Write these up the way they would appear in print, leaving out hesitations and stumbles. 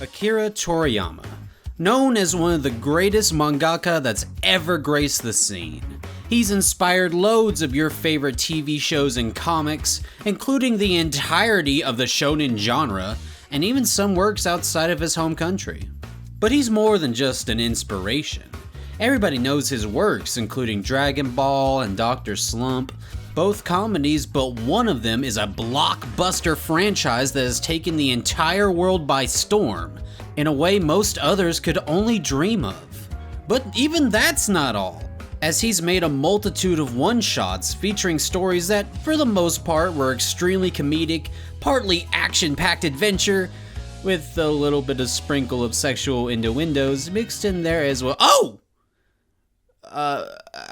Akira Toriyama, known as one of the greatest mangaka that's ever graced the scene. He's inspired loads of your favorite TV shows and comics, including the entirety of the shonen genre, and even some works outside of his home country. But he's more than just an inspiration. Everybody knows his works, including Dragonball and Dr. Slump, both comedies, but one of them is a blockbuster franchise that has taken the entire world by storm, in a way most others could only dream of. But even that's not all, as he's made a multitude of one-shots featuring stories that, for the most part, were extremely comedic, partly action-packed adventure, with a little bit of sprinkle of sexual innuendos mixed in there as well. Oh!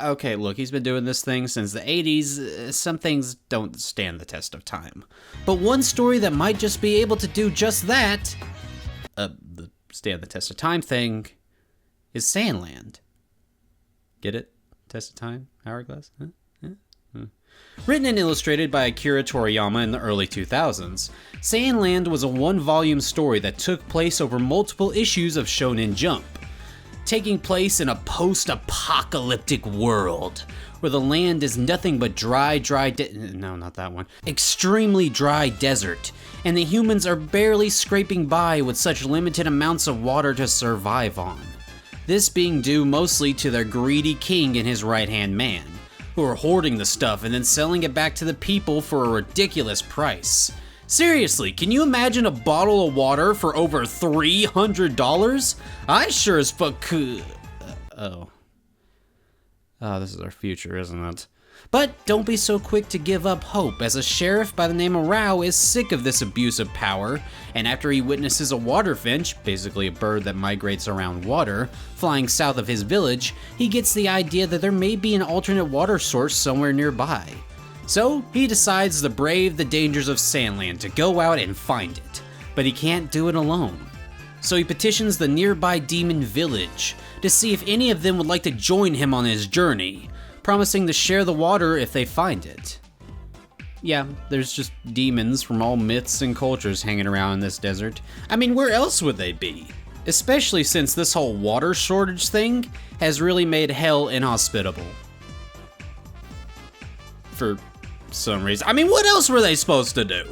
Okay, look, he's been doing this thing since the 80s. Some things don't stand the test of time. But one story that might just be able to do just that, the stand the test of time thing, is Sandland. Get it? Test of time? Hourglass? Written and illustrated by Akira Toriyama in the early 2000s, Sandland was a one-volume story that took place over multiple issues of Shonen Jump, taking place in a post-apocalyptic world where the land is nothing but extremely dry desert, and the humans are barely scraping by with such limited amounts of water to survive on. This being due mostly to their greedy king and his right-hand man, who are hoarding the stuff and then selling it back to the people for a ridiculous price. Seriously, can you imagine a bottle of water for over $300? I sure as fuck could. Oh, this is our future, isn't it? But don't be so quick to give up hope, as a sheriff by the name of Rao is sick of this abuse of power, and after he witnesses a water finch, basically a bird that migrates around water, flying south of his village, he gets the idea that there may be an alternate water source somewhere nearby. So he decides to brave the dangers of Sandland to go out and find it, but he can't do it alone. So he petitions the nearby demon village to see if any of them would like to join him on his journey, promising to share the water if they find it. Yeah, there's just demons from all myths and cultures hanging around in this desert. I mean, where else would they be? Especially since this whole water shortage thing has really made hell inhospitable. For some reason. I mean, what else were they supposed to do?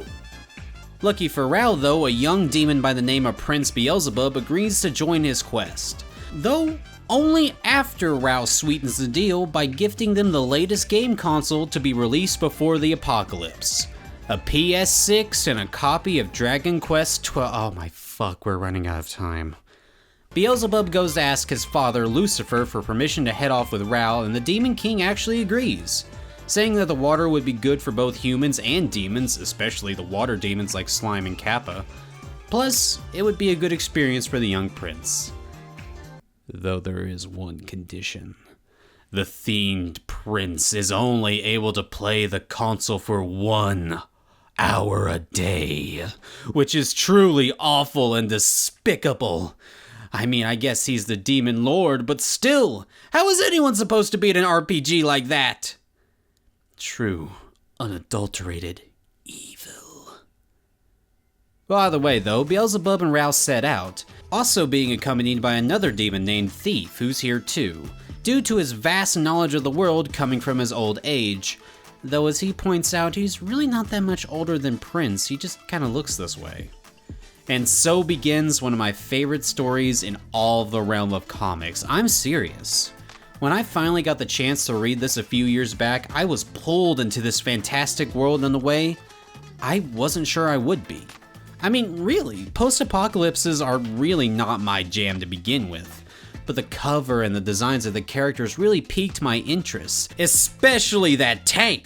Lucky for Rao, though, a young demon by the name of Prince Beelzebub agrees to join his quest. Though, only after Rao sweetens the deal by gifting them the latest game console to be released before the apocalypse. A PS6 and a copy of Dragon Quest XII. Oh my fuck, we're running out of time. Beelzebub goes to ask his father, Lucifer, for permission to head off with Rao, and the Demon King actually agrees, saying that the water would be good for both humans and demons, especially the water demons like Slime and Kappa. Plus, it would be a good experience for the young prince. Though there is one condition. The themed prince is only able to play the console for 1 hour a day, which is truly awful and despicable. I mean, I guess he's the demon lord, but still, how is anyone supposed to beat an RPG like that? True, unadulterated evil. By the way, though, Beelzebub and Rao set out, also being accompanied by another demon named Thief, who's here too, due to his vast knowledge of the world coming from his old age. Though as he points out, he's really not that much older than Prince, he just kinda looks this way. And so begins one of my favorite stories in all the realm of comics. I'm serious. When I finally got the chance to read this a few years back, I was pulled into this fantastic world in a way I wasn't sure I would be. I mean, really, post-apocalypses are really not my jam to begin with, but the cover and the designs of the characters really piqued my interest, especially that tank.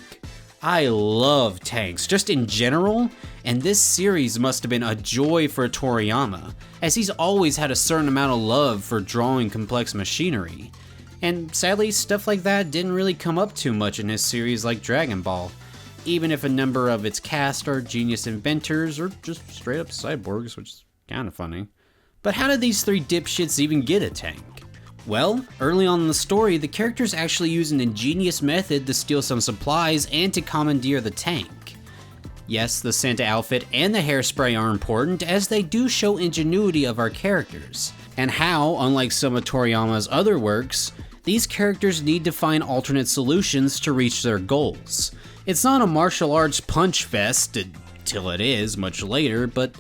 I love tanks, just in general, and this series must have been a joy for Toriyama, as he's always had a certain amount of love for drawing complex machinery. And sadly, stuff like that didn't really come up too much in his series like Dragon Ball, even if a number of its cast are genius inventors or just straight up cyborgs, which is kinda funny. But how did these three dipshits even get a tank? Well, early on in the story, the characters actually use an ingenious method to steal some supplies and to commandeer the tank. Yes, the Santa outfit and the hairspray are important, as they do show ingenuity of our characters, and how, unlike some of Toriyama's other works, these characters need to find alternate solutions to reach their goals. It's not a martial arts punch fest, till it is, much later, but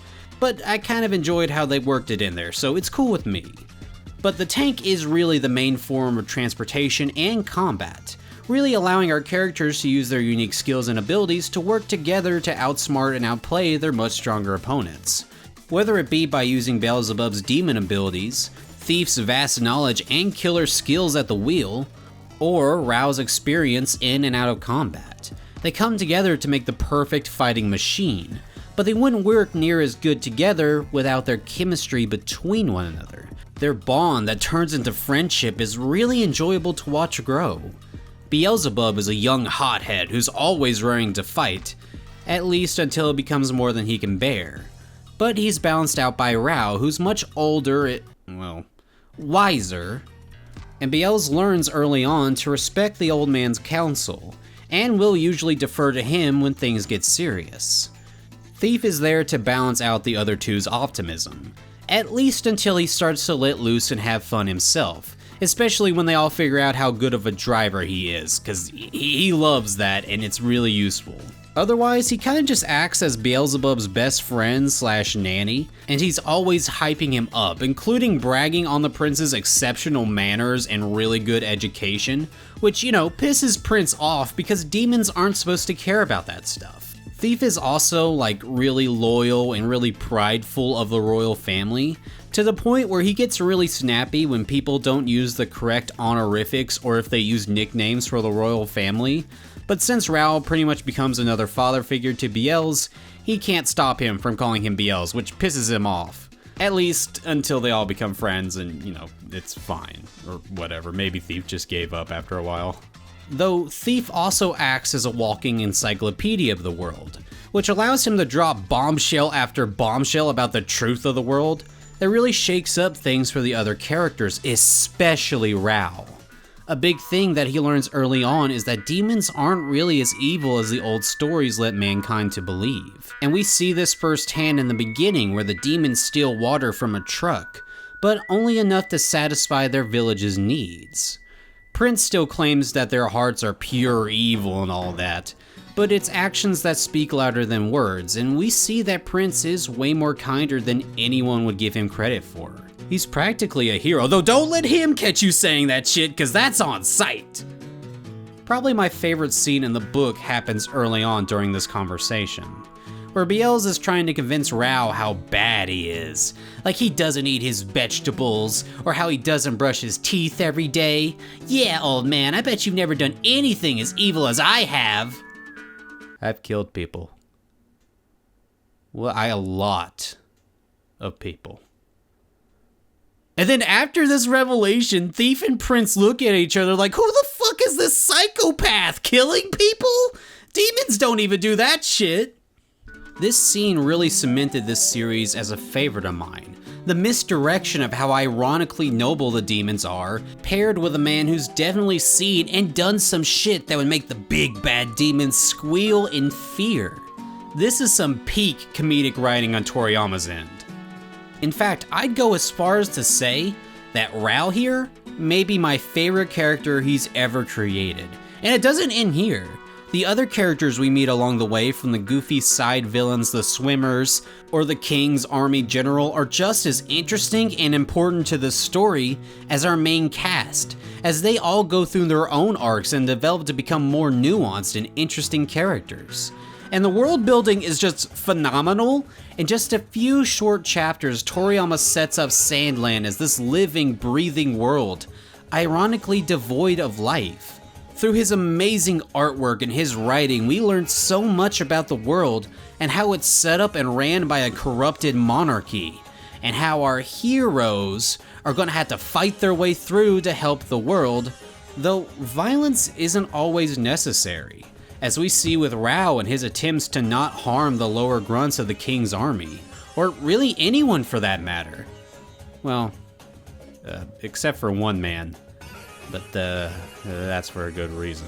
I kind of enjoyed how they worked it in there, so it's cool with me. But the tank is really the main form of transportation and combat, really allowing our characters to use their unique skills and abilities to work together to outsmart and outplay their much stronger opponents. Whether it be by using Beelzebub's demon abilities, Thief's vast knowledge and killer skills at the wheel, or Rao's experience in and out of combat, they come together to make the perfect fighting machine, but they wouldn't work near as good together without their chemistry between one another. Their bond that turns into friendship is really enjoyable to watch grow. Beelzebub is a young hothead who's always raring to fight, at least until it becomes more than he can bear. But he's balanced out by Rao, who's much older, wiser, and Beelz learns early on to respect the old man's counsel, and will usually defer to him when things get serious. Thief is there to balance out the other two's optimism, at least until he starts to let loose and have fun himself, especially when they all figure out how good of a driver he is, cause he loves that and it's really useful. Otherwise, he kinda just acts as Beelzebub's best friend / nanny, and he's always hyping him up, including bragging on the prince's exceptional manners and really good education, which, pisses Prince off because demons aren't supposed to care about that stuff. Thief is also, really loyal and really prideful of the royal family, to the point where he gets really snappy when people don't use the correct honorifics or if they use nicknames for the royal family. But since Rao pretty much becomes another father figure to Beelz, he can't stop him from calling him Beelz, which pisses him off. At least until they all become friends and, it's fine. Or whatever, maybe Thief just gave up after a while. Though Thief also acts as a walking encyclopedia of the world, which allows him to drop bombshell after bombshell about the truth of the world that really shakes up things for the other characters, especially Rao. A big thing that he learns early on is that demons aren't really as evil as the old stories let mankind to believe. And we see this firsthand in the beginning where the demons steal water from a truck, but only enough to satisfy their village's needs. Prince still claims that their hearts are pure evil and all that, but it's actions that speak louder than words, and we see that Prince is way more kinder than anyone would give him credit for. He's practically a hero, though don't let him catch you saying that shit, cause that's on sight. Probably my favorite scene in the book happens early on during this conversation, where Beelz is trying to convince Rao how bad he is. Like he doesn't eat his vegetables, or how he doesn't brush his teeth every day. Yeah, old man, I bet you've never done anything as evil as I have. I've killed people. Well, a lot of people. And then after this revelation, Thief and Prince look at each other like, who the fuck is this psychopath killing people? Demons don't even do that shit. This scene really cemented this series as a favorite of mine. The misdirection of how ironically noble the demons are, paired with a man who's definitely seen and done some shit that would make the big bad demons squeal in fear. This is some peak comedic writing on Toriyama's end. In fact, I'd go as far as to say that Rao here may be my favorite character he's ever created. And it doesn't end here. The other characters we meet along the way, from the goofy side villains, the swimmers, or the king's army general, are just as interesting and important to the story as our main cast, as they all go through their own arcs and develop to become more nuanced and interesting characters. And the world building is just phenomenal. In just a few short chapters, Toriyama sets up Sandland as this living, breathing world, ironically devoid of life. Through his amazing artwork and his writing, we learned so much about the world and how it's set up and ran by a corrupted monarchy, and how our heroes are gonna have to fight their way through to help the world, though violence isn't always necessary, as we see with Rao and his attempts to not harm the lower grunts of the king's army, or really anyone for that matter. Well, except for one man. But that's for a good reason.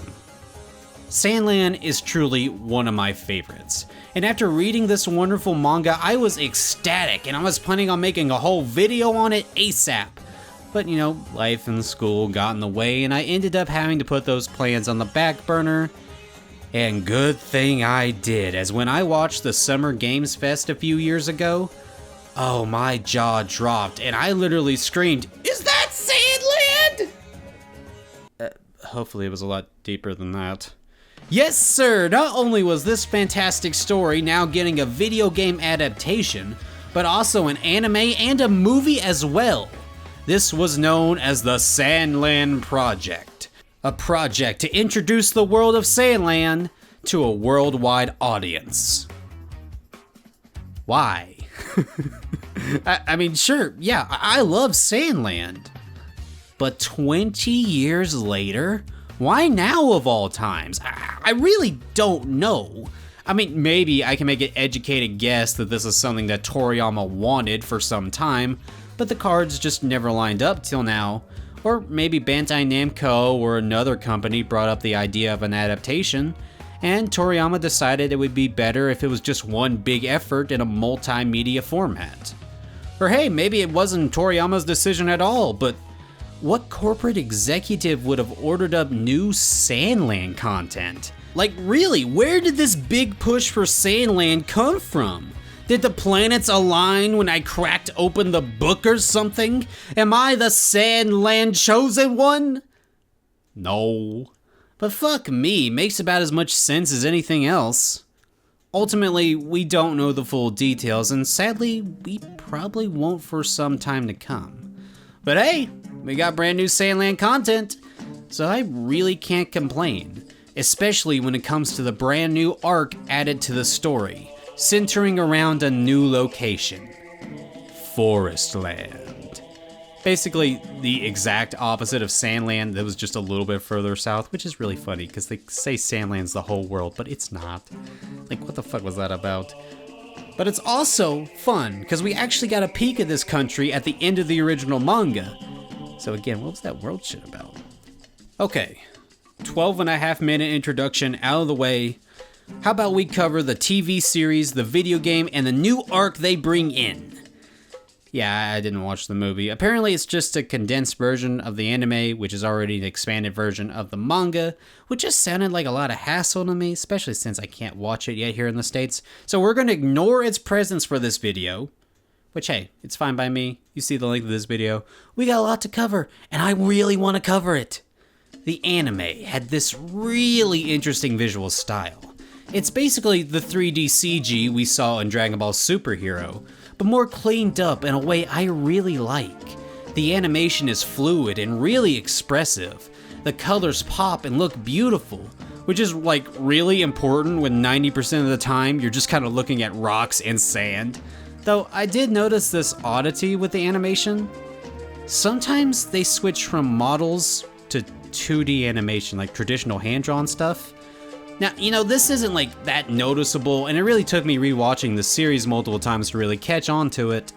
Sandland is truly one of my favorites, and after reading this wonderful manga, I was ecstatic and I was planning on making a whole video on it ASAP. But you know, life and school got in the way and I ended up having to put those plans on the back burner. And good thing I did, as when I watched the Summer Games Fest a few years ago, oh, my jaw dropped and I literally screamed, "Is that Sandland?" Hopefully it was a lot deeper than that. Yes, sir! Not only was this fantastic story now getting a video game adaptation, but also an anime and a movie as well. This was known as the Sandland Project. A project to introduce the world of Sandland to a worldwide audience. Why? I mean, sure, yeah, I love Sandland. But 20 years later? Why now of all times? I really don't know. I mean, maybe I can make an educated guess that this is something that Toriyama wanted for some time, but the cards just never lined up till now. Or maybe Bandai Namco or another company brought up the idea of an adaptation, and Toriyama decided it would be better if it was just one big effort in a multimedia format. Or hey, maybe it wasn't Toriyama's decision at all, but what corporate executive would have ordered up new Sandland content? Like really, where did this big push for Sandland come from? Did the planets align when I cracked open the book or something? Am I the Sandland chosen one? No. But fuck me, makes about as much sense as anything else. Ultimately, we don't know the full details, and sadly, we probably won't for some time to come. But hey, we got brand new Sandland content, so I really can't complain, especially when it comes to the brand new arc added to the story, centering around a new location, Forestland. Basically, the exact opposite of Sandland that was just a little bit further south, which is really funny because they say Sandland's the whole world, but it's not. Like, what the fuck was that about? But it's also fun, because we actually got a peek at this country at the end of the original manga. So again, what was that world shit about? Okay, 12.5-minute introduction out of the way. How about we cover the TV series, the video game, and the new arc they bring in? Yeah, I didn't watch the movie. Apparently it's just a condensed version of the anime, which is already an expanded version of the manga, which just sounded like a lot of hassle to me, especially since I can't watch it yet here in the States. So we're going to ignore its presence for this video, which hey, it's fine by me. You see the length of this video. We got a lot to cover, and I really want to cover it. The anime had this really interesting visual style. It's basically the 3D CG we saw in Dragon Ball Super Hero, but more cleaned up in a way I really like. The animation is fluid and really expressive. The colors pop and look beautiful, which is like really important when 90% of the time you're just kind of looking at rocks and sand. Though I did notice this oddity with the animation. Sometimes they switch from models to 2D animation, like traditional hand-drawn stuff. Now, you know, this isn't like that noticeable, and it really took me rewatching the series multiple times to really catch on to it.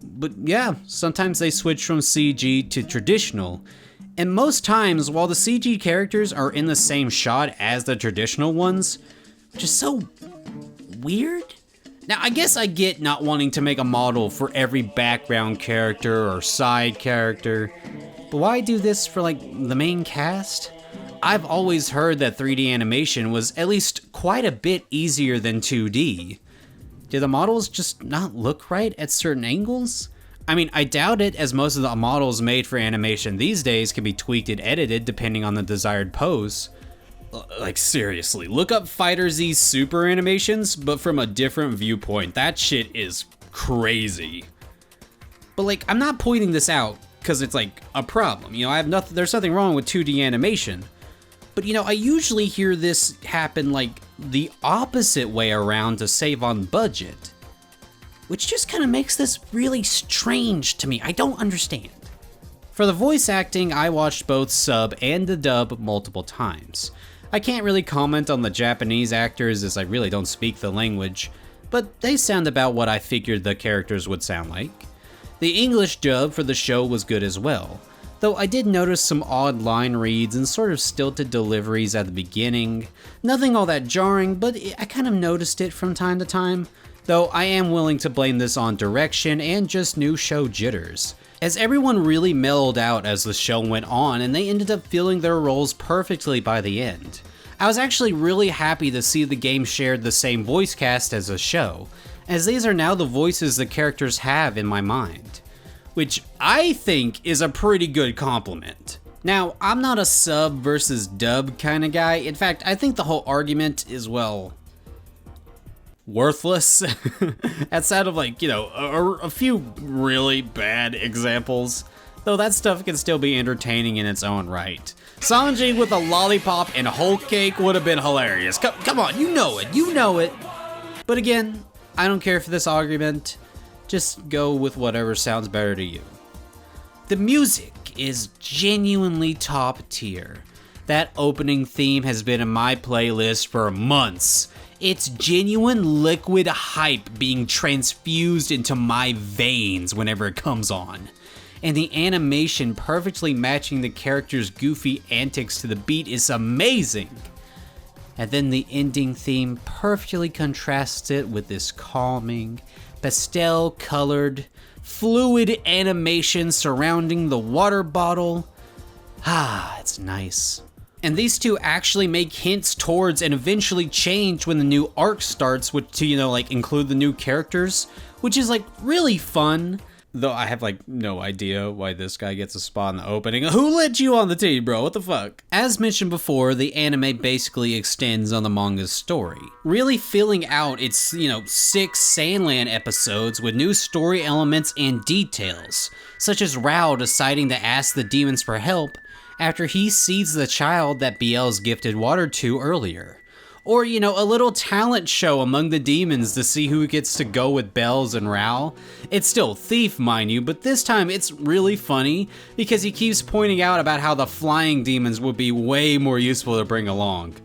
But yeah, sometimes they switch from CG to traditional, and most times, while the CG characters are in the same shot as the traditional ones, which is so weird. Now, I guess I get not wanting to make a model for every background character or side character, but why do this for like the main cast? I've always heard that 3D animation was at least quite a bit easier than 2D. Do the models just not look right at certain angles? I mean, I doubt it, as most of the models made for animation these days can be tweaked and edited depending on the desired pose. Like seriously, look up Fighter Z's super animations, but from a different viewpoint. That shit is crazy. But like, I'm not pointing this out because it's like a problem. You know, there's nothing wrong with 2D animation. But you know, I usually hear this happen like the opposite way around to save on budget. Which just kind of makes this really strange to me. I don't understand. For the voice acting, I watched both sub and the dub multiple times. I can't really comment on the Japanese actors as I really don't speak the language, but they sound about what I figured the characters would sound like. The English dub for the show was good as well. Though I did notice some odd line reads and sort of stilted deliveries at the beginning. Nothing all that jarring, but I kind of noticed it from time to time. Though I am willing to blame this on direction and just new show jitters, as everyone really mellowed out as the show went on and they ended up filling their roles perfectly by the end. I was actually really happy to see the game shared the same voice cast as the show, as these are now the voices the characters have in my mind, which I think is a pretty good compliment. Now, I'm not a sub versus dub kind of guy. In fact, I think the whole argument is, well, worthless. Outside of like, a few really bad examples, though that stuff can still be entertaining in its own right. Sanji with a lollipop and whole cake would have been hilarious. Come on, you know it. But again, I don't care for this argument. Just go with whatever sounds better to you. The music is genuinely top tier. That opening theme has been in my playlist for months. It's genuine liquid hype being transfused into my veins whenever it comes on. And the animation perfectly matching the characters' goofy antics to the beat is amazing. And then the ending theme perfectly contrasts it with this calming, pastel-colored, fluid animation surrounding the water bottle. It's nice. And these two actually make hints towards and eventually change when the new arc starts, which to, include the new characters, which is really fun. Though I have no idea why this guy gets a spot in the opening. Who let you on the team, bro? What the fuck? As mentioned before, the anime basically extends on the manga's story, really filling out its, 6 Sandland episodes with new story elements and details, such as Rao deciding to ask the demons for help after he sees the child that BL's gifted water to earlier. Or, a little talent show among the demons to see who gets to go with Bells and Rao. It's still Thief, mind you, but this time it's really funny because he keeps pointing out about how the flying demons would be way more useful to bring along.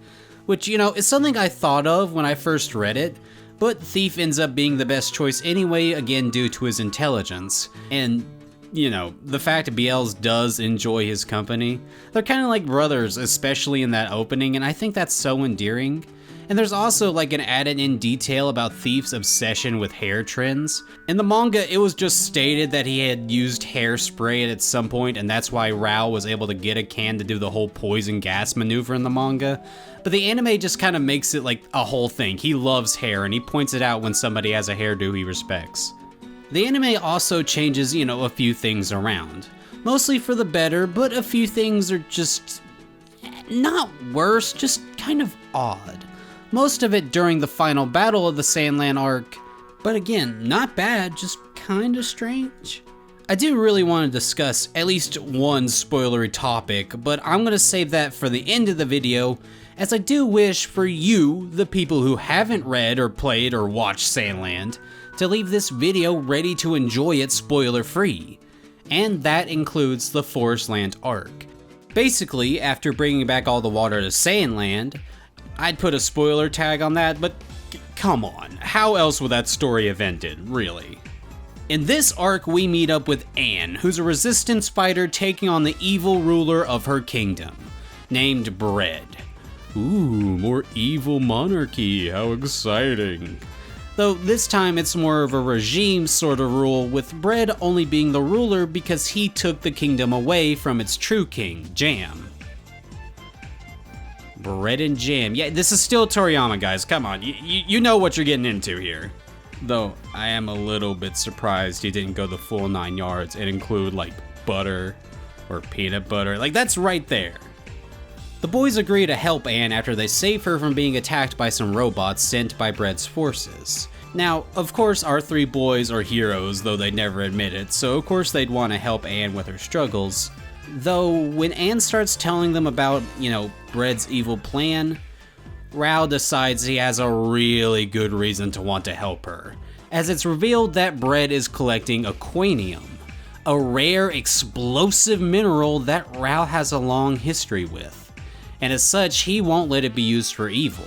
Which, is something I thought of when I first read it, but Thief ends up being the best choice anyway, again due to his intelligence. And the fact BLs does enjoy his company. They're kind of like brothers, especially in that opening, and I think that's so endearing. And there's also an added in detail about Thief's obsession with hair trends. In the manga, it was just stated that he had used hairspray at some point, and that's why Rao was able to get a can to do the whole poison gas maneuver in the manga. But the anime just kind of makes it a whole thing. He loves hair, and he points it out when somebody has a hairdo he respects. The anime also changes, a few things around. Mostly for the better, but a few things are just not worse, just kind of odd. Most of it during the final battle of the Sandland arc, but again, not bad, just kinda strange. I do really want to discuss at least one spoilery topic, but I'm gonna save that for the end of the video, as I do wish for you, the people who haven't read or played or watched Sandland, to leave this video ready to enjoy it spoiler-free. And that includes the Forest Land arc. Basically, after bringing back all the water to Sandland, I'd put a spoiler tag on that, but come on, how else would that story have ended, really? In this arc, we meet up with Anne, who's a resistance fighter taking on the evil ruler of her kingdom, named Bread. Ooh, more evil monarchy, how exciting. Though this time it's more of a regime sort of rule, with Bread only being the ruler because he took the kingdom away from its true king, Jam. Bread and Jam. Yeah, this is still Toriyama, guys. Come on, you know what you're getting into here. Though, I am a little bit surprised he didn't go the full 9 yards and include, butter or peanut butter. That's right there. The boys agree to help Anne after they save her from being attacked by some robots sent by Bread's forces. Now, of course, our 3 boys are heroes, though they never admit it, so of course they'd want to help Anne with her struggles. Though, when Anne starts telling them about, Bread's evil plan, Rao decides he has a really good reason to want to help her, as it's revealed that Bread is collecting aquanium, a rare explosive mineral that Rao has a long history with, and as such he won't let it be used for evil.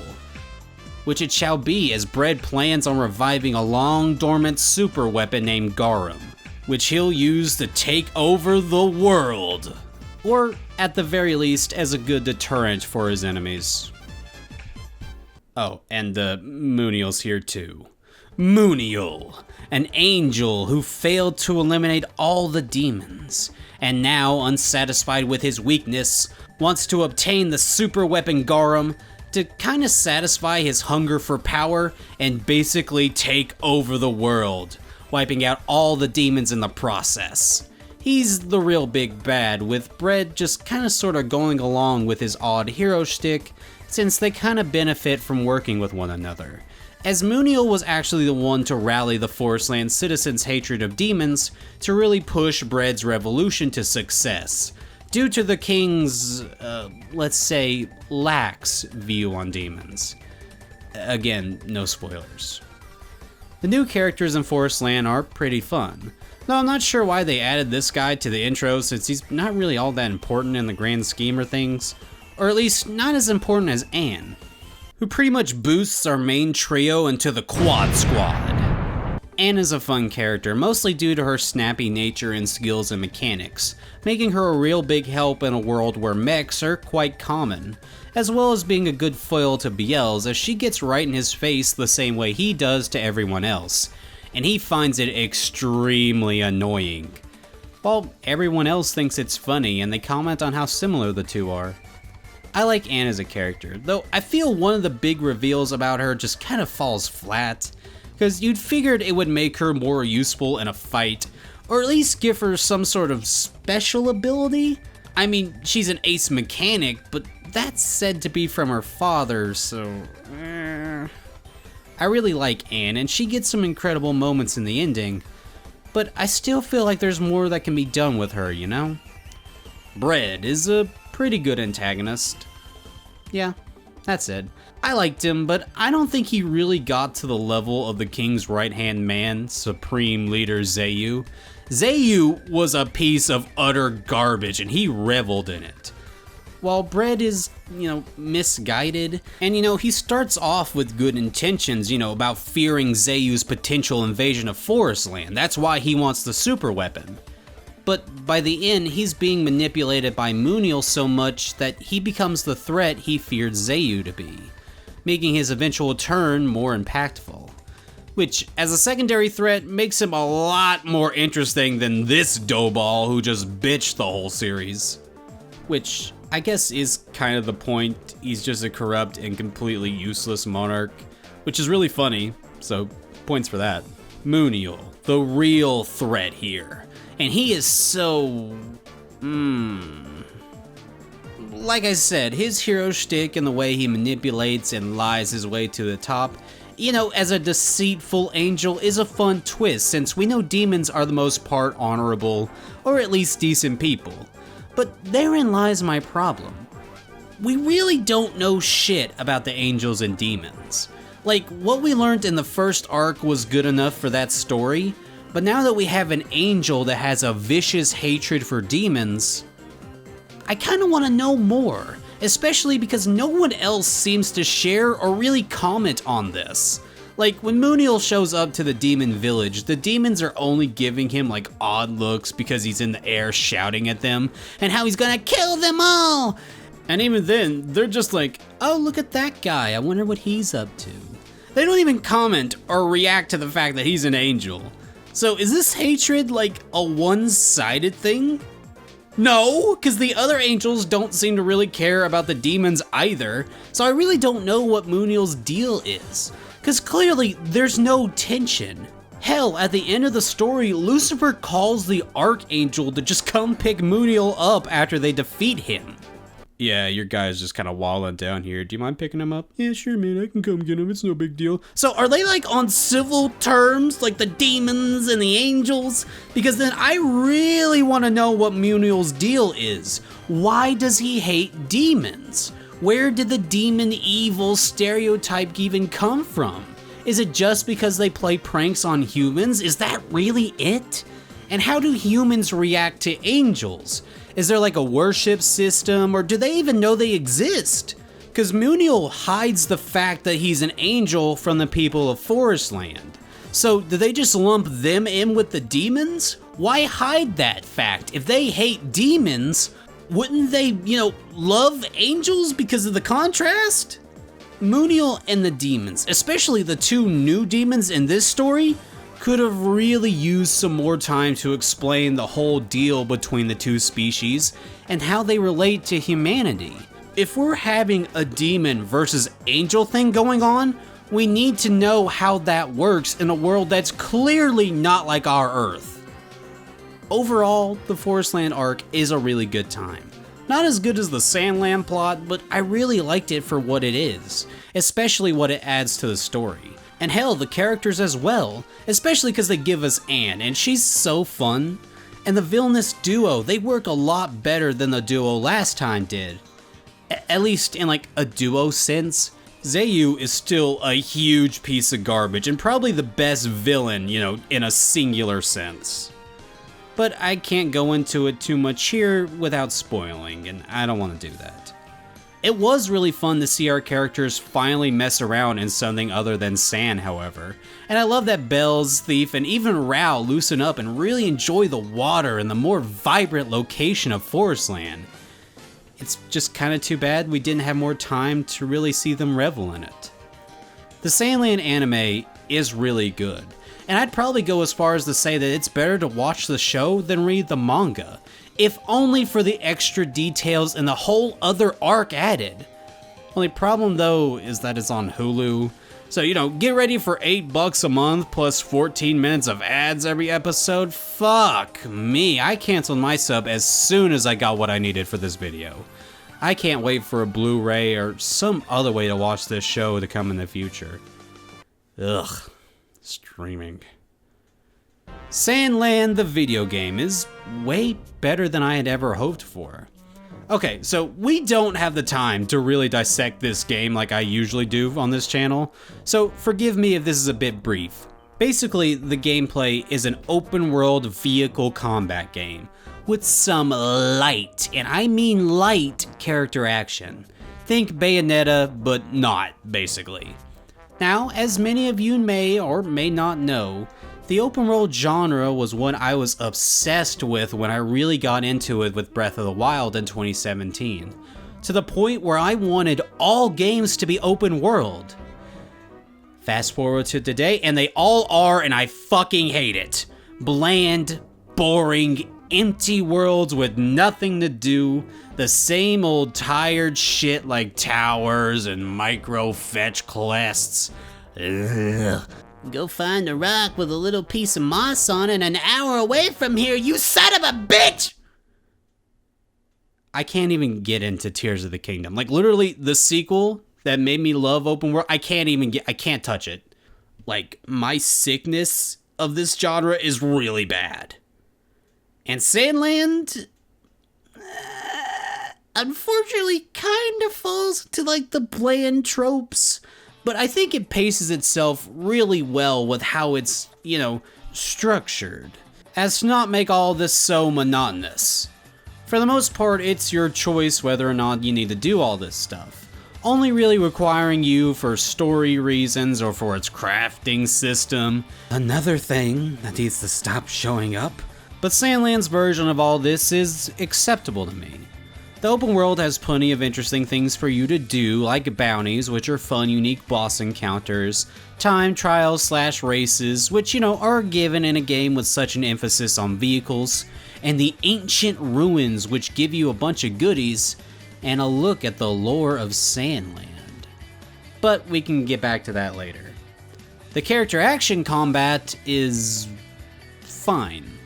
Which it shall be, as Bread plans on reviving a long dormant super weapon named Garum, which he'll use to take over the world. Or, at the very least, as a good deterrent for his enemies. Oh, and Mooniel's here too. Mooniel, an angel who failed to eliminate all the demons, and now, unsatisfied with his weakness, wants to obtain the super weapon Garum to kinda satisfy his hunger for power and basically take over the world, wiping out all the demons in the process. He's the real big bad, with Bread just kinda sorta going along with his odd hero shtick, since they kinda benefit from working with one another, as Mooniel was actually the one to rally the Forestland citizens' hatred of demons to really push Bread's revolution to success, due to the king's, let's say, lax view on demons. Again, no spoilers. The new characters in Forestland are pretty fun, though I'm not sure why they added this guy to the intro since he's not really all that important in the grand scheme of things, or at least not as important as Anne, who pretty much boosts our main trio into the Quad Squad. Anne is a fun character, mostly due to her snappy nature and skills and mechanics, making her a real big help in a world where mechs are quite common, as well as being a good foil to Biel's as she gets right in his face the same way he does to everyone else, and he finds it extremely annoying, while everyone else thinks it's funny and they comment on how similar the two are. I like Anne as a character, though I feel one of the big reveals about her just kind of falls flat, because you'd figured it would make her more useful in a fight, or at least give her some sort of special ability. I mean, she's an ace mechanic, but that's said to be from her father, so... I really like Anne, and she gets some incredible moments in the ending, but I still feel like there's more that can be done with her, you know? Bread is a pretty good antagonist. Yeah, that's it. I liked him, but I don't think he really got to the level of the king's right-hand man, Supreme Leader Zayu. Zayu was a piece of utter garbage, and he reveled in it. While Bread is, misguided, and he starts off with good intentions, about fearing Zayu's potential invasion of Forestland. That's why he wants the super weapon. But by the end, he's being manipulated by Mooniel so much that he becomes the threat he feared Zayu to be, making his eventual turn more impactful. Which, as a secondary threat, makes him a lot more interesting than this doughball who just bitched the whole series. Which, I guess is kind of the point. He's just a corrupt and completely useless monarch, which is really funny, so points for that. Mooniel, the real threat here. And he is so... Like I said, his hero shtick and the way he manipulates and lies his way to the top, as a deceitful angel is a fun twist since we know demons are the most part honorable, or at least decent people. But therein lies my problem. We really don't know shit about the angels and demons. Like, what we learned in the first arc was good enough for that story, but now that we have an angel that has a vicious hatred for demons, I kinda wanna know more, especially because no one else seems to share or really comment on this. Like, when Mooniel shows up to the demon village, the demons are only giving him like odd looks because he's in the air shouting at them, and how he's gonna kill them all! And even then, they're just like, oh, look at that guy, I wonder what he's up to. They don't even comment or react to the fact that he's an angel. So is this hatred like a one-sided thing? No, because the other angels don't seem to really care about the demons either, so I really don't know what Mooniel's deal is. Because clearly, there's no tension. Hell, at the end of the story, Lucifer calls the Archangel to just come pick Mooniel up after they defeat him. Yeah, your guy's just kind of walling down here. Do you mind picking him up? Yeah, sure, man, I can come get him. It's no big deal. So are they like on civil terms, like the demons and the angels? Because then I really want to know what Mooniel's deal is. Why does he hate demons? Where did the demon evil stereotype even come from? Is it just because they play pranks on humans? Is that really it? And how do humans react to angels? Is there like a worship system, or do they even know they exist? Because Mooniel hides the fact that he's an angel from the people of Forestland. So do they just lump them in with the demons? Why hide that fact? If they hate demons, wouldn't they, love angels because of the contrast? Mooniel and the demons, especially the two new demons in this story, could have really used some more time to explain the whole deal between the two species and how they relate to humanity. If we're having a demon versus angel thing going on, we need to know how that works in a world that's clearly not like our Earth. Overall, the Forestland arc is a really good time. Not as good as the Sandland plot, but I really liked it for what it is, especially what it adds to the story. And hell, the characters as well, especially because they give us Anne, and she's so fun. And the villainous duo, they work a lot better than the duo last time did. At least in like a duo sense. Zayu is still a huge piece of garbage and probably the best villain, in a singular sense. But I can't go into it too much here without spoiling, and I don't want to do that. It was really fun to see our characters finally mess around in something other than sand, however. And I love that Bells, Thief, and even Rao loosen up and really enjoy the water and the more vibrant location of Forestland. It's just kinda too bad we didn't have more time to really see them revel in it. The Sandland anime is really good, and I'd probably go as far as to say that it's better to watch the show than read the manga, if only for the extra details and the whole other arc added. Only problem though is that it's on Hulu, so get ready for $8 a month plus 14 minutes of ads every episode. Fuck me, I canceled my sub as soon as I got what I needed for this video. I can't wait for a Blu-ray or some other way to watch this show to come in the future. Ugh, streaming. Sandland the video game is way better than I had ever hoped for. Okay, so we don't have the time to really dissect this game like I usually do on this channel, so forgive me if this is a bit brief. Basically, the gameplay is an open world vehicle combat game with some light, and I mean light, character action. Think Bayonetta, but not, basically. Now, as many of you may or may not know, the open world genre was one I was obsessed with when I really got into it with Breath of the Wild in 2017, to the point where I wanted all games to be open world. Fast forward to today, and they all are, and I fucking hate it. Bland, boring, empty worlds with nothing to do, the same old tired shit like towers and micro fetch quests. Ugh. Go find a rock with a little piece of moss on it an hour away from here, you son of a bitch! I can't even get into Tears of the Kingdom. Like, literally, the sequel that made me love open world, I can't touch it. Like, my sickness of this genre is really bad. And Sandland, unfortunately, kind of falls to, like, the bland tropes. But I think it paces itself really well with how it's, structured, as to not make all this so monotonous. For the most part, it's your choice whether or not you need to do all this stuff, only really requiring you for story reasons or for its crafting system. Another thing that needs to stop showing up. But Sandland's version of all this is acceptable to me. The open world has plenty of interesting things for you to do, like bounties, which are fun, unique boss encounters, time trials / races, which, are given in a game with such an emphasis on vehicles, and the ancient ruins, which give you a bunch of goodies, and a look at the lore of Sandland. But we can get back to that later. The character action combat is fine.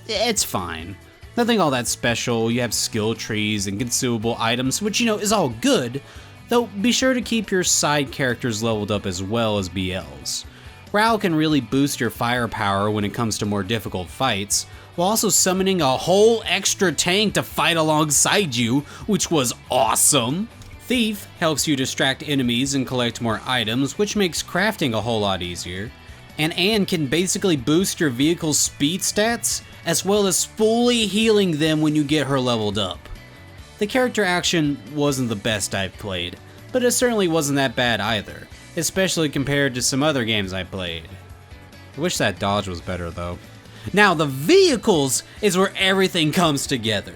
It's fine. Nothing all that special. You have skill trees and consumable items, which, is all good, though be sure to keep your side characters leveled up as well as BLs. Rao can really boost your firepower when it comes to more difficult fights, while also summoning a whole extra tank to fight alongside you, which was awesome. Thief helps you distract enemies and collect more items, which makes crafting a whole lot easier. And Anne can basically boost your vehicle's speed stats, as well as fully healing them when you get her leveled up. The character action wasn't the best I've played, but it certainly wasn't that bad either, especially compared to some other games I played. I wish that dodge was better though. Now the vehicles is where everything comes together.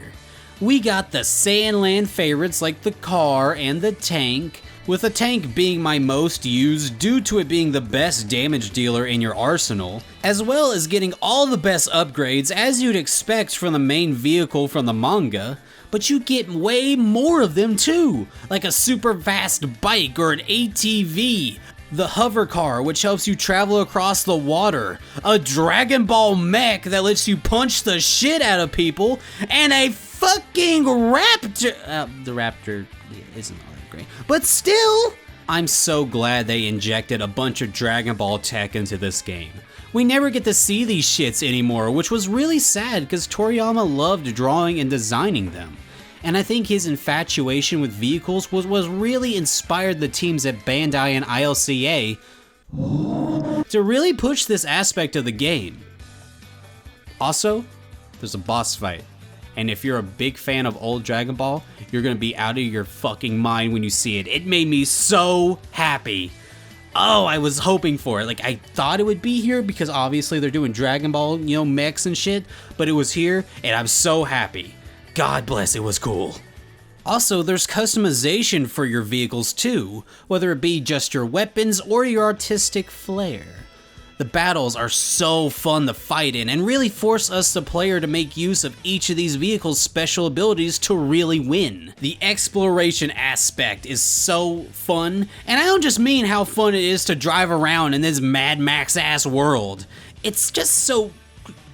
We got the Sandland favorites like the car and the tank, with the tank being my most used due to it being the best damage dealer in your arsenal, as well as getting all the best upgrades as you'd expect from the main vehicle from the manga, but you get way more of them too, like a super fast bike or an ATV, the hover car which helps you travel across the water, a Dragonball mech that lets you punch the shit out of people, and a fucking raptor. The raptor isn't all that great, but still, I'm so glad they injected a bunch of Dragon Ball tech into this game. We never get to see these shits anymore, which was really sad because Toriyama loved drawing and designing them. And I think his infatuation with vehicles was really inspired the teams at Bandai and ILCA to really push this aspect of the game. Also, there's a boss fight. And if you're a big fan of old Dragon Ball, you're gonna be out of your fucking mind when you see it. It made me so happy. Oh, I was hoping for it. Like, I thought it would be here because obviously they're doing Dragon Ball, you know, mechs and shit, but it was here and I'm so happy. God bless, it was cool. Also, there's customization for your vehicles too, whether it be just your weapons or your artistic flair. The battles are so fun to fight in and really force us the player to make use of each of these vehicles' special abilities to really win. The exploration aspect is so fun, and I don't just mean how fun it is to drive around in this Mad Max ass world. It's just so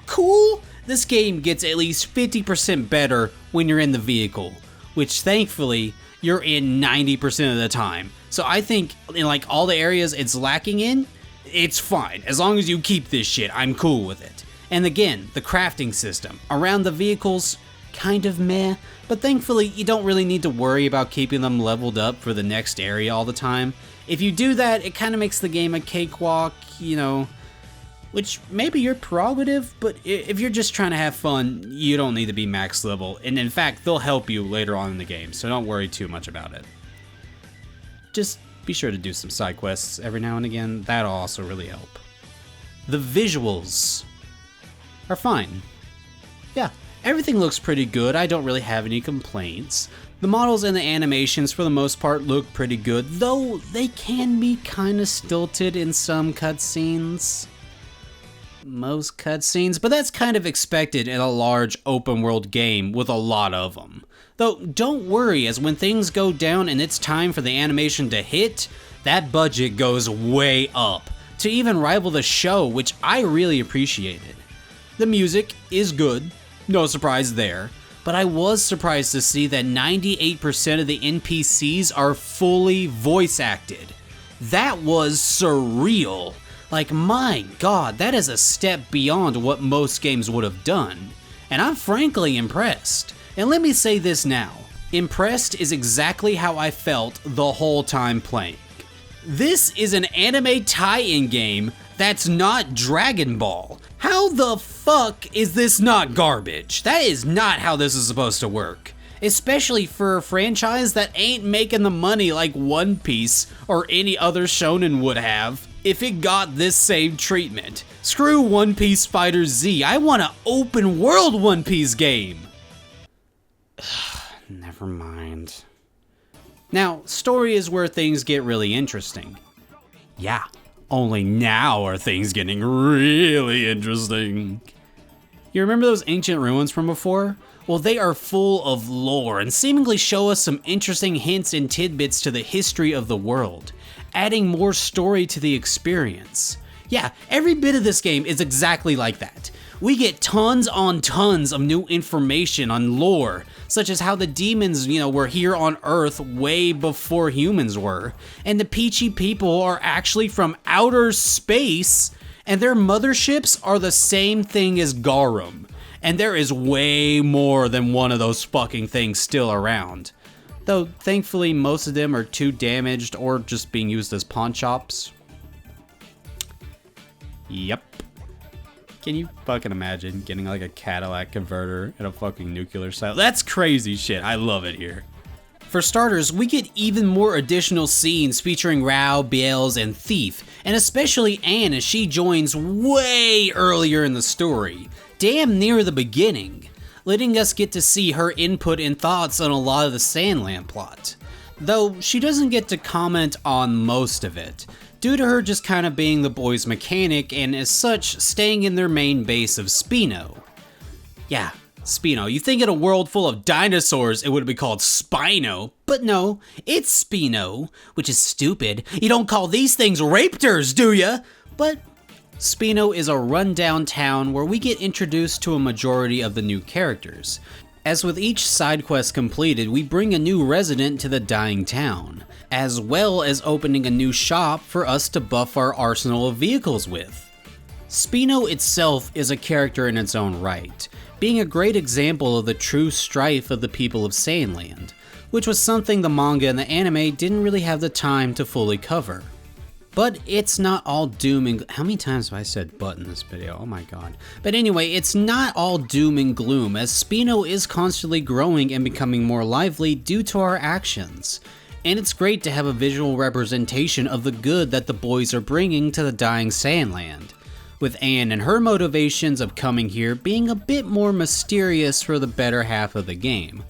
cool. This game gets at least 50% better when you're in the vehicle, which thankfully you're in 90% of the time. So I think in like all the areas it's lacking in, it's fine. As long as you keep this shit, I'm cool with it. And again, the crafting system around the vehicles, kind of meh, but thankfully you don't really need to worry about keeping them leveled up for the next area all the time. If you do that, it kind of makes the game a cakewalk, you know, which may be your prerogative, but if you're just trying to have fun, you don't need to be max level, and in fact, they'll help you later on in the game, so don't worry too much about it. Just be sure to do some side quests every now and again, that'll also really help. The visuals are fine. Yeah, everything looks pretty good, I don't really have any complaints. The models and the animations for the most part look pretty good, though they can be kinda stilted in some cutscenes. Most cutscenes, but that's kind of expected in a large open world game with a lot of them. Though don't worry, as when things go down and it's time for the animation to hit, that budget goes way up to even rival the show, which I really appreciated. The music is good, no surprise there, but I was surprised to see that 98% of the NPCs are fully voice acted. That was surreal. Like, my god, that is a step beyond what most games would have done. And I'm frankly impressed. And let me say this now. Impressed is exactly how I felt the whole time playing. This is an anime tie-in game that's not Dragon Ball. How the fuck is this not garbage? That is not how this is supposed to work. Especially for a franchise that ain't making the money like One Piece or any other shonen would have if it got this same treatment. Screw One Piece Fighter Z, I want an open world One Piece game. Never mind. Now, story is where things get really interesting. Yeah, only now are things getting really interesting. You remember those ancient ruins from before? Well, they are full of lore and seemingly show us some interesting hints and tidbits to the history of the world, adding more story to the experience. Yeah, every bit of this game is exactly like that. We get tons on tons of new information on lore, such as how the demons, were here on Earth way before humans were, and the Peachy people are actually from outer space, and their motherships are the same thing as Garum, and there is way more than one of those fucking things still around. Though, thankfully, most of them are too damaged or just being used as pawn shops. Yep. Can you fucking imagine getting like a Cadillac converter and a fucking nuclear silo? That's crazy shit. I love it here. For starters, we get even more additional scenes featuring Rao, Biels, and Thief, and especially Anne as she joins way earlier in the story, damn near the beginning, letting us get to see her input and thoughts on a lot of the Sandland plot. Though she doesn't get to comment on most of it, due to her just kind of being the boys' mechanic and as such staying in their main base of Spino. Yeah, Spino. You think in a world full of dinosaurs it would be called Spino, but no, it's Spino, which is stupid. You don't call these things raptors, do ya? But Spino is a rundown town where we get introduced to a majority of the new characters. As with each side quest completed, we bring a new resident to the dying town, as well as opening a new shop for us to buff our arsenal of vehicles with. Spino itself is a character in its own right, being a great example of the true strife of the people of Sandland, which was something the manga and the anime didn't really have the time to fully cover. But it's not all doom and how many times have I said but in this video? Oh my god. But anyway, it's not all doom and gloom, as Spino is constantly growing and becoming more lively due to our actions. And it's great to have a visual representation of the good that the boys are bringing to the dying Sandland, with Anne and her motivations of coming here being a bit more mysterious for the better half of the game.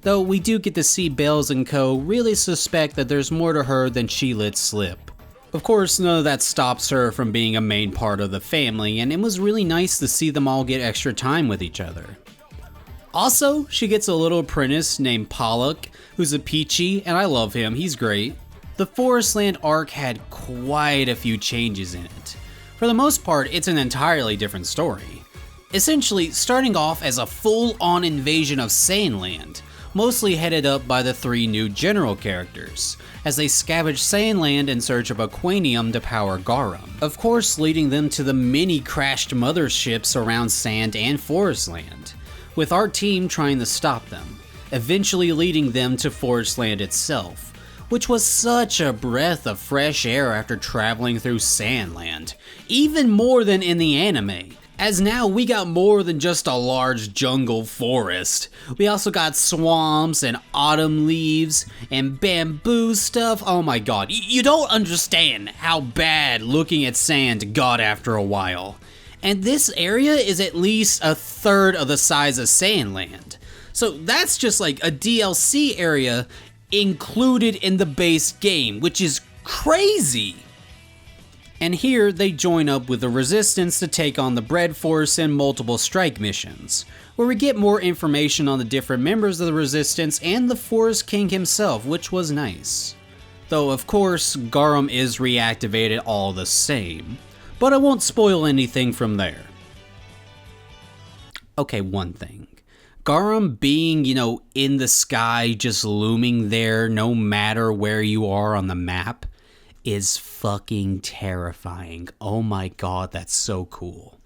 Though we do get to see Bells and co really suspect that there's more to her than she let slip. Of course, none of that stops her from being a main part of the family, and it was really nice to see them all get extra time with each other. Also, she gets a little apprentice named Pollock, who's a peachy, and I love him, he's great. The Forestland arc had quite a few changes in it. For the most part, it's an entirely different story. Essentially, starting off as a full-on invasion of Sandland, mostly headed up by the three new general characters, as they scavenge Sandland in search of a Quanium to power Garum. Of course, leading them to the many crashed motherships around Sand and Forestland, with our team trying to stop them, eventually leading them to Forestland itself, which was such a breath of fresh air after traveling through Sandland, even more than in the anime. As now we got more than just a large jungle forest. We also got swamps and autumn leaves and bamboo stuff. Oh my god, you don't understand how bad looking at sand got after a while. And this area is at least a third of the size of Sandland. So that's just like a DLC area included in the base game, which is crazy. And here they join up with the Resistance to take on the Bread Force and multiple strike missions, where we get more information on the different members of the Resistance and the Forest King himself, which was nice. Though of course, Garum is reactivated all the same, but I won't spoil anything from there. Okay, one thing. Garum being, in the sky, just looming there no matter where you are on the map, is fucking terrifying. Oh my god, that's so cool.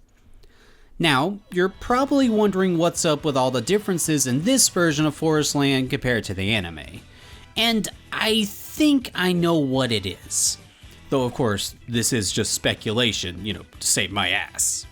Now, you're probably wondering what's up with all the differences in this version of Forestland compared to the anime. And I think I know what it is. Though of course, this is just speculation, to save my ass.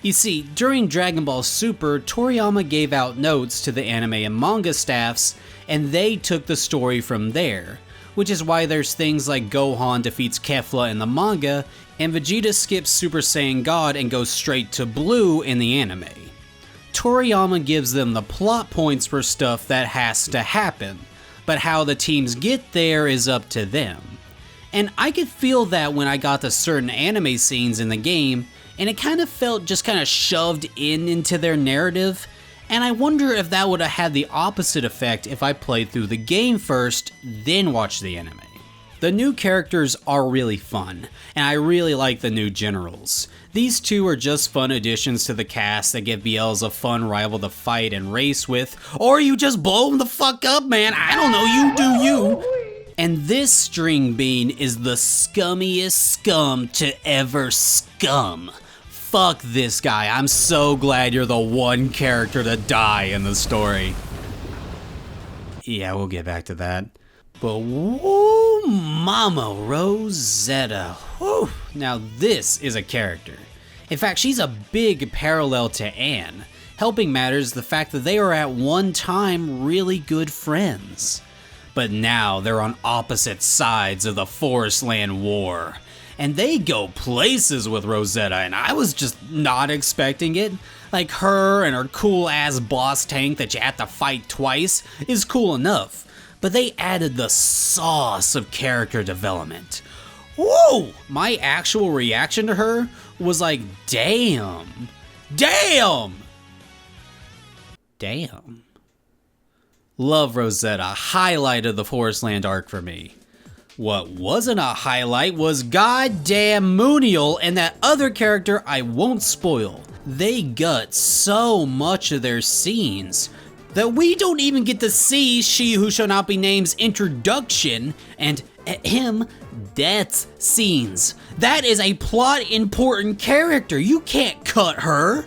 You see, during Dragon Ball Super, Toriyama gave out notes to the anime and manga staffs, and they took the story from there. Which is why there's things like Gohan defeats Kefla in the manga, and Vegeta skips Super Saiyan God and goes straight to Blue in the anime. Toriyama gives them the plot points for stuff that has to happen, but how the teams get there is up to them. And I could feel that when I got to certain anime scenes in the game, and it kind of felt just kind of shoved into their narrative. And I wonder if that would have had the opposite effect if I played through the game first, then watched the anime. The new characters are really fun, and I really like the new generals. These two are just fun additions to the cast that give BLs a fun rival to fight and race with, or you just blow them the fuck up, man, I don't know, you do you. And this string bean is the scummiest scum to ever scum. Fuck this guy, I'm so glad you're the one character to die in the story. Yeah, we'll get back to that. But whoa, Mama Rosetta. Whew. Now this is a character. In fact, she's a big parallel to Anne. Helping matters the fact that they are at one time really good friends. But now they're on opposite sides of the Forest Land War. And they go places with Rosetta, and I was just not expecting it. Like, her and her cool-ass boss tank that you have to fight twice is cool enough. But they added the sauce of character development. Whoa! My actual reaction to her was like, damn. Damn! Damn. Love Rosetta, highlight of the Forest Land arc for me. What wasn't a highlight was goddamn Mooniel and that other character I won't spoil. They gut so much of their scenes that we don't even get to see She Who Shall Not Be Named's introduction and him death scenes. That is a plot important character. You can't cut her.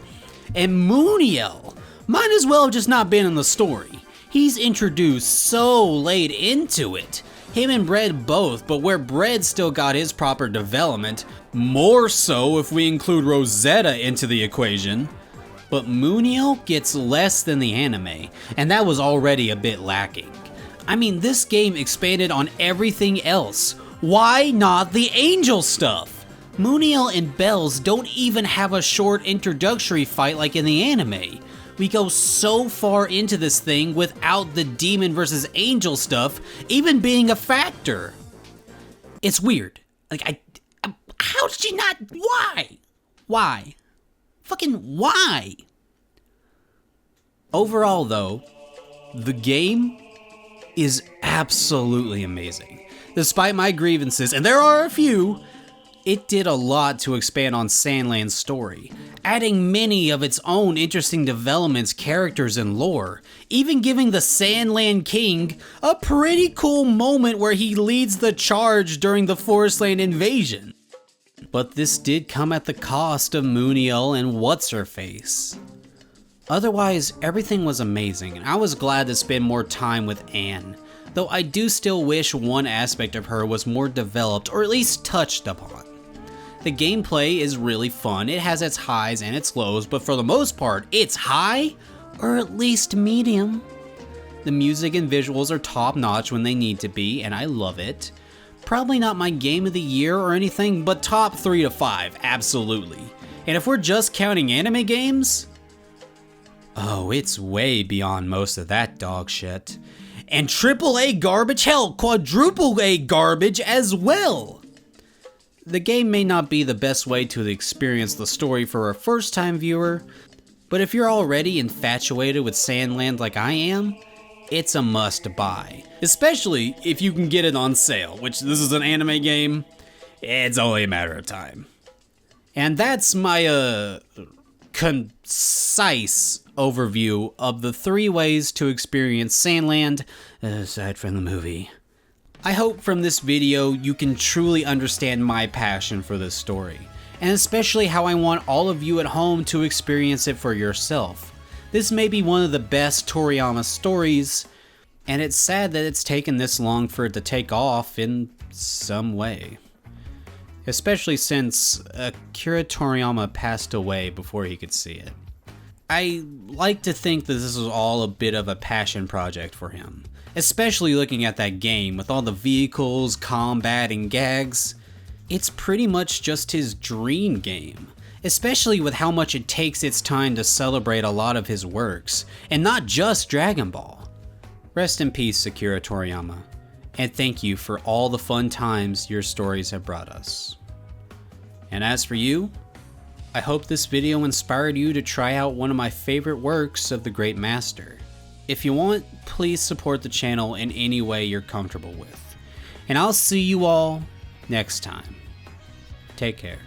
And Mooniel might as well have just not been in the story. He's introduced so late into it. Him and Bread both, but where Bread still got his proper development, more so if we include Rosetta into the equation. But Mooniel gets less than the anime, and that was already a bit lacking. I mean, this game expanded on everything else. Why not the angel stuff? Mooniel and Bells don't even have a short introductory fight like in the anime. We go so far into this thing without the demon versus angel stuff even being a factor. It's weird. Like, how did you not? Why? Why? Fucking why? Overall, though, the game is absolutely amazing. Despite my grievances, and there are a few, it did a lot to expand on Sandland's story, adding many of its own interesting developments, characters, and lore, even giving the Sandland King a pretty cool moment where he leads the charge during the Forestland invasion. But this did come at the cost of Mooniel and What's-Her-Face. Otherwise, everything was amazing, and I was glad to spend more time with Anne, though I do still wish one aspect of her was more developed or at least touched upon. The gameplay is really fun, it has its highs and its lows, but for the most part, it's high, or at least medium. The music and visuals are top notch when they need to be, and I love it. Probably not my game of the year or anything, but top 3 to 5, absolutely. And if we're just counting anime games, oh, it's way beyond most of that dog shit. And AAA garbage, hell, quadruple A garbage as well. The game may not be the best way to experience the story for a first-time viewer, but if you're already infatuated with Sandland like I am, it's a must-buy. Especially if you can get it on sale, which this is an anime game, it's only a matter of time. And that's my, concise overview of the 3 ways to experience Sandland, aside from the movie. I hope from this video you can truly understand my passion for this story, and especially how I want all of you at home to experience it for yourself. This may be one of the best Toriyama stories, and it's sad that it's taken this long for it to take off in some way. Especially since Akira Toriyama passed away before he could see it. I like to think that this was all a bit of a passion project for him. Especially looking at that game with all the vehicles, combat, and gags. It's pretty much just his dream game. Especially with how much it takes its time to celebrate a lot of his works, and not just Dragon Ball. Rest in peace, Akira Toriyama. And thank you for all the fun times your stories have brought us. And as for you, I hope this video inspired you to try out one of my favorite works of the great master. If you want, please support the channel in any way you're comfortable with. And I'll see you all next time. Take care.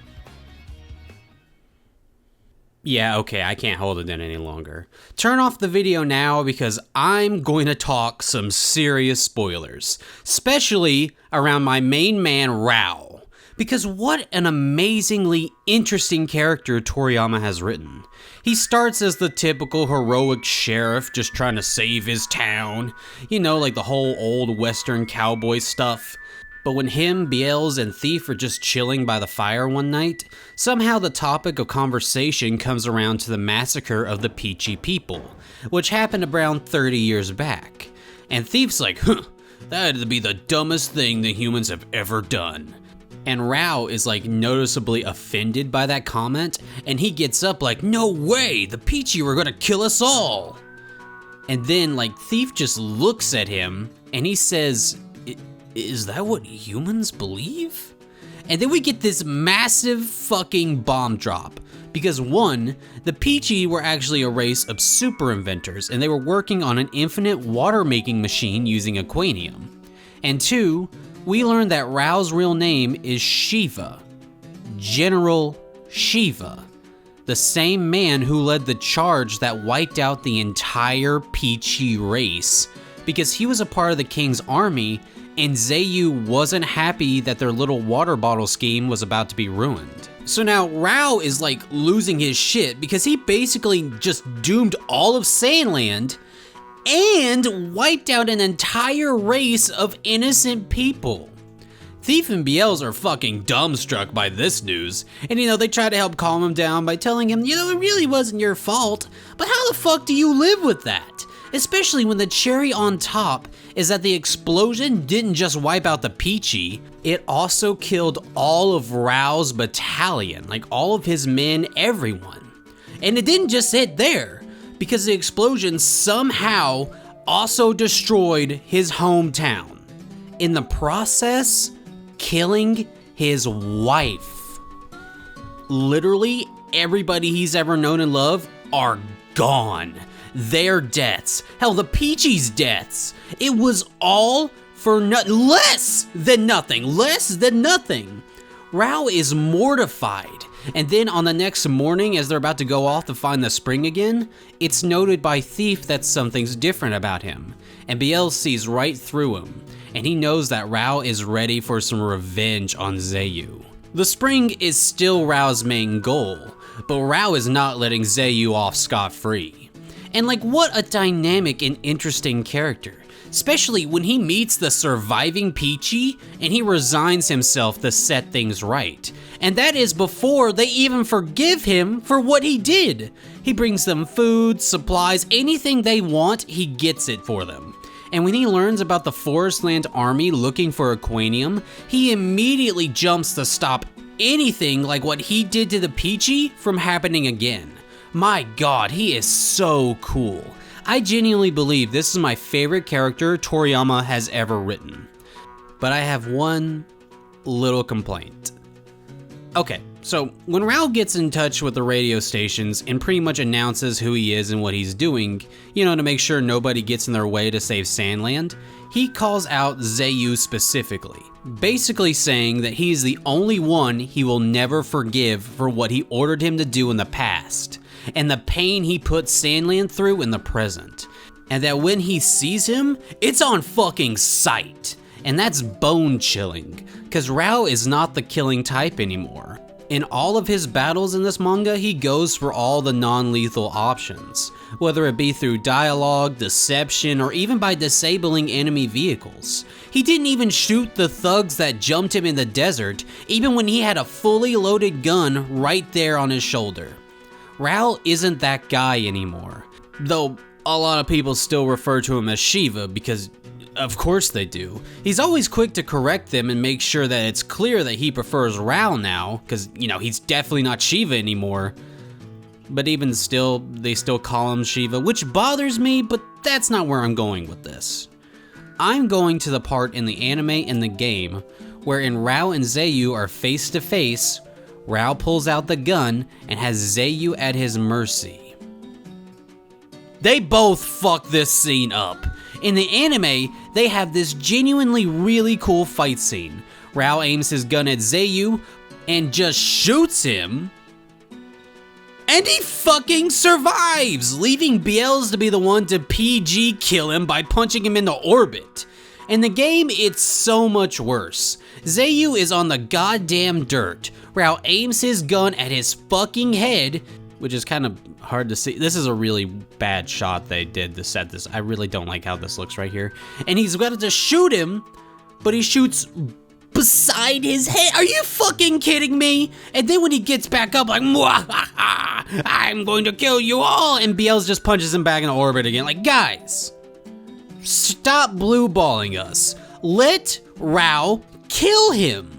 Yeah, okay, I can't hold it in any longer. Turn off the video now because I'm going to talk some serious spoilers, especially around my main man, Rao. Because what an amazingly interesting character Toriyama has written. He starts as the typical heroic sheriff just trying to save his town. You know, like the whole old western cowboy stuff. But when him, Biels, and Thief are just chilling by the fire one night, somehow the topic of conversation comes around to the massacre of the Peachy people, which happened around 30 years back. And Thief's like, huh, That'd be the dumbest thing the humans have ever done. And Rao is like noticeably offended by that comment, and he gets up like, no way, the Peachy were gonna kill us all. And then like Thief just looks at him and he says, is that what humans believe? And then we get this massive fucking bomb drop. Because one, the Peachy were actually a race of super inventors and they were working on an infinite water making machine using aquanium. And two, we learned that Rao's real name is Shiva. General Shiva. The same man who led the charge that wiped out the entire Peachy race. Because he was a part of the king's army and Zayu wasn't happy that their little water bottle scheme was about to be ruined. So now Rao is like losing his shit because he basically just doomed all of Sandland and wiped out an entire race of innocent people. Thief and Biels are fucking dumbstruck by this news, and they try to help calm him down by telling him, it really wasn't your fault, but how the fuck do you live with that? Especially when the cherry on top is that the explosion didn't just wipe out the Peachy, it also killed all of Rao's battalion, like all of his men, everyone. And it didn't just hit there, because the explosion somehow also destroyed his hometown. In the process, killing his wife. Literally everybody he's ever known and loved are gone. Their deaths, hell, the Peachy's deaths. It was all for less than nothing. Rao is mortified. And then on the next morning, as they're about to go off to find the spring again, it's noted by Thief that something's different about him. And Biel sees right through him, and he knows that Rao is ready for some revenge on Zayu. The spring is still Rao's main goal, but Rao is not letting Zayu off scot-free. And like, what a dynamic and interesting character, especially when he meets the surviving Peachy and he resigns himself to set things right. And that is before they even forgive him for what he did. He brings them food, supplies, anything they want, he gets it for them. And when he learns about the Forestland army looking for aquanium, he immediately jumps to stop anything like what he did to the Peachy from happening again. My god, he is so cool. I genuinely believe this is my favorite character Toriyama has ever written. But I have one little complaint. Okay, so when Rao gets in touch with the radio stations and pretty much announces who he is and what he's doing, to make sure nobody gets in their way to save Sandland, he calls out Zayu specifically, basically saying that he's the only one he will never forgive for what he ordered him to do in the past, and the pain he put Sandland through in the present, and that when he sees him, it's on fucking sight. And that's bone chilling, cause Rao is not the killing type anymore. In all of his battles in this manga, he goes for all the non-lethal options, whether it be through dialogue, deception, or even by disabling enemy vehicles. He didn't even shoot the thugs that jumped him in the desert, even when he had a fully loaded gun right there on his shoulder. Rao isn't that guy anymore, though a lot of people still refer to him as Shiva because of course they do. He's always quick to correct them and make sure that it's clear that he prefers Rao now, because, he's definitely not Shiva anymore. But even still, they still call him Shiva, which bothers me, but that's not where I'm going with this. I'm going to the part in the anime and the game wherein Rao and Zayu are face to face. Rao pulls out the gun and has Zayu at his mercy. They both fuck this scene up. In the anime, they have this genuinely really cool fight scene. Rao aims his gun at Zayu and just shoots him. And he fucking survives, leaving Biels to be the one to PG kill him by punching him into orbit. In the game, it's so much worse. Zayu is on the goddamn dirt. Rao aims his gun at his fucking head, which is kind of hard to see. This is a really bad shot they did to set this. I really don't like how this looks right here. And he's got to shoot him, but he shoots beside his head. Are you fucking kidding me? And then when he gets back up, like, I'm going to kill you all. And Biels just punches him back into orbit again. Like, guys, Stop blueballing us. Let Rao kill him.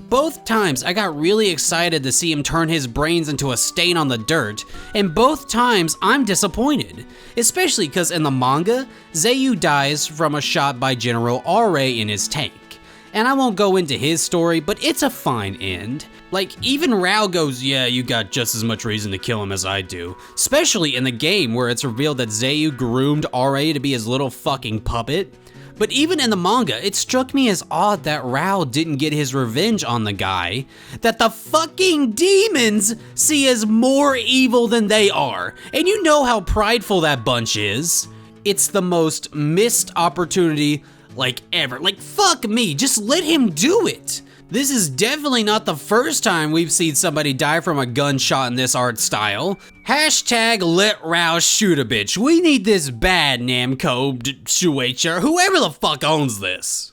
Both times I got really excited to see him turn his brains into a stain on the dirt, and both times I'm disappointed. Especially because in the manga, Zayu dies from a shot by General Ra in his tank. And I won't go into his story, but it's a fine end. Like, even Rao goes, yeah, you got just as much reason to kill him as I do. Especially in the game where it's revealed that Zayu groomed Ra to be his little fucking puppet. But even in the manga, it struck me as odd that Rao didn't get his revenge on the guy that the fucking demons see as more evil than they are. And you know how prideful that bunch is. It's the most missed opportunity like ever. Like, fuck me, just let him do it. This is definitely not the first time we've seen somebody die from a gunshot in this art style. Hashtag let Rao shoot a bitch. We need this bad, Namco, Shueisha, whoever the fuck owns this.